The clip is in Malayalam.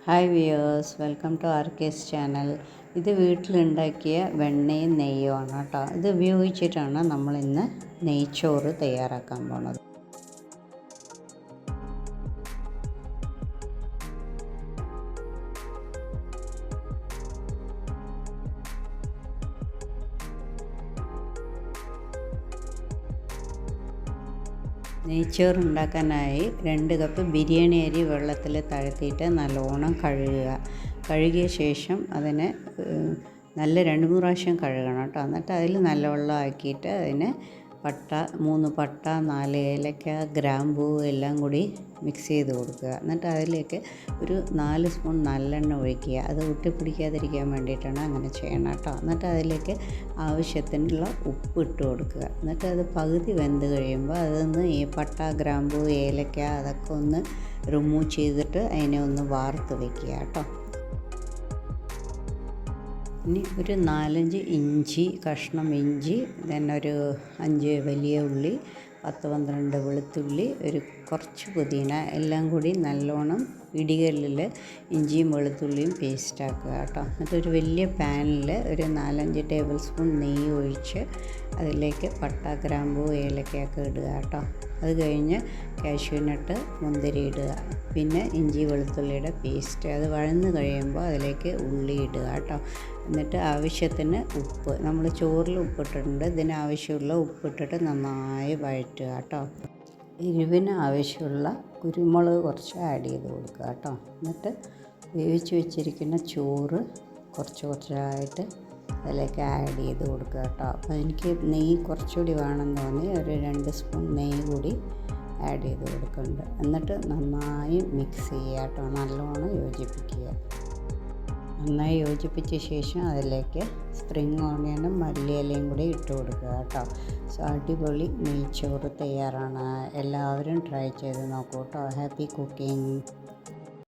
ഹായ് വ്യൂവേഴ്സ്, വെൽക്കം ടു ആർക്കേസ് ചാനൽ. ഇത് വീട്ടിലുണ്ടാക്കിയ വെണ്ണയും നെയ്യുമാണ് കേട്ടോ. ഇത് ഉപയോഗിച്ചിട്ടാണ് നമ്മളിന്ന് നെയ്ച്ചോറ് തയ്യാറാക്കാൻ പോണത്. നെയ്ച്ചോറ് ഉണ്ടാക്കാനായി 2 കപ്പ് ബിരിയാണി അരി വെള്ളത്തിൽ താഴ്ത്തിയിട്ട് നല്ലോണം കഴുകിയ ശേഷം അതിനെ നല്ല 2-3 പ്രാവശ്യം കഴുകണം കേട്ടോ. എന്നിട്ട് അതിൽ നല്ല വെള്ളം ആക്കിയിട്ട് അതിന് 3 പട്ട 4 ഏലക്ക ഗ്രാമ്പൂ എല്ലാം കൂടി മിക്സ് ചെയ്ത് കൊടുക്കുക. എന്നിട്ട് അതിലേക്ക് ഒരു 4 സ്പൂൺ നല്ലെണ്ണ ഒഴിക്കുക. അത് ഒട്ടിപ്പിടിക്കാതിരിക്കാൻ വേണ്ടിയിട്ടാണ് അങ്ങനെ ചെയ്യണം കേട്ടോ. എന്നിട്ട് അതിലേക്ക് ആവശ്യത്തിനുള്ള ഉപ്പ് ഇട്ട് കൊടുക്കുക. എന്നിട്ട് അത് പകുതി വെന്ത് കഴിയുമ്പോൾ അതൊന്ന് ഈ പട്ട ഗ്രാമ്പൂ ഏലക്ക അതൊക്കെ ഒന്ന് റിമൂവ് ചെയ്തിട്ട് അതിനെ ഒന്ന് വാർത്ത് വയ്ക്കുക കേട്ടോ. ഇനി ഒരു 4-5 ഇഞ്ചി കഷ്ണം ഇഞ്ചി, ഒരു 5 വലിയ ഉള്ളി, 10-12 വെളുത്തുള്ളി, ഒരു കുറച്ച് പുതിന എല്ലാം കൂടി നല്ലോണം ഇടികല്ലിൽ ഇഞ്ചിയും വെളുത്തുള്ളിയും പേസ്റ്റാക്കുക കേട്ടോ. എന്നിട്ടൊരു വലിയ പാനിൽ ഒരു 4-5 ടേബിൾ സ്പൂൺ നെയ്യ് ഒഴിച്ച് അതിലേക്ക് പട്ട ഗ്രാമ്പൂ ഏലക്കയൊക്കെ ഇടുക കേട്ടോ. അത് കഴിഞ്ഞ് കാഷ്യൂനട്ട് മുന്തിരി ഇടുക. പിന്നെ ഇഞ്ചി വെളുത്തുള്ളിയുടെ പേസ്റ്റ് അത് വഴന്ന് കഴിയുമ്പോൾ അതിലേക്ക് ഉള്ളി ഇടുക കേട്ടോ. എന്നിട്ട് ആവശ്യത്തിന് ഉപ്പ്, നമ്മൾ ചോറിൽ ഉപ്പിട്ടിട്ടുണ്ട്, ഇതിനാവശ്യമുള്ള ഉപ്പിട്ടിട്ട് നന്നായി വഴറ്റുക കേട്ടോ. എരിവിന് ആവശ്യമുള്ള കുരുമുളക് കുറച്ച് ആഡ് ചെയ്ത് കൊടുക്കുക കേട്ടോ. എന്നിട്ട് വേവിച്ച് വെച്ചിരിക്കുന്ന ചോറ് കുറച്ചായിട്ട് അതിലേക്ക് ആഡ് ചെയ്ത് കൊടുക്കുക കേട്ടോ. അപ്പോൾ എനിക്ക് നെയ്യ് കുറച്ചുകൂടി വേണമെന്ന് തോന്നി ഒരു 2 സ്പൂൺ നെയ്യ് കൂടി ആഡ് ചെയ്ത് കൊടുക്കുന്നുണ്ട്. എന്നിട്ട് നന്നായി മിക്സ് ചെയ്യുക കേട്ടോ. നല്ലോണം യോജിപ്പിക്കുക. നന്നായി യോജിപ്പിച്ച ശേഷം അതിലേക്ക് സ്പ്രിങ് ഓണിയനും മല്ലിയിലയും കൂടി ഇട്ട് കൊടുക്കുക കേട്ടോ. സോ അടിപൊളി നെയ്ച്ചോറ് തയ്യാറാണ്. എല്ലാവരും ട്രൈ ചെയ്ത് നോക്കൂ കേട്ടോ. Happy cooking.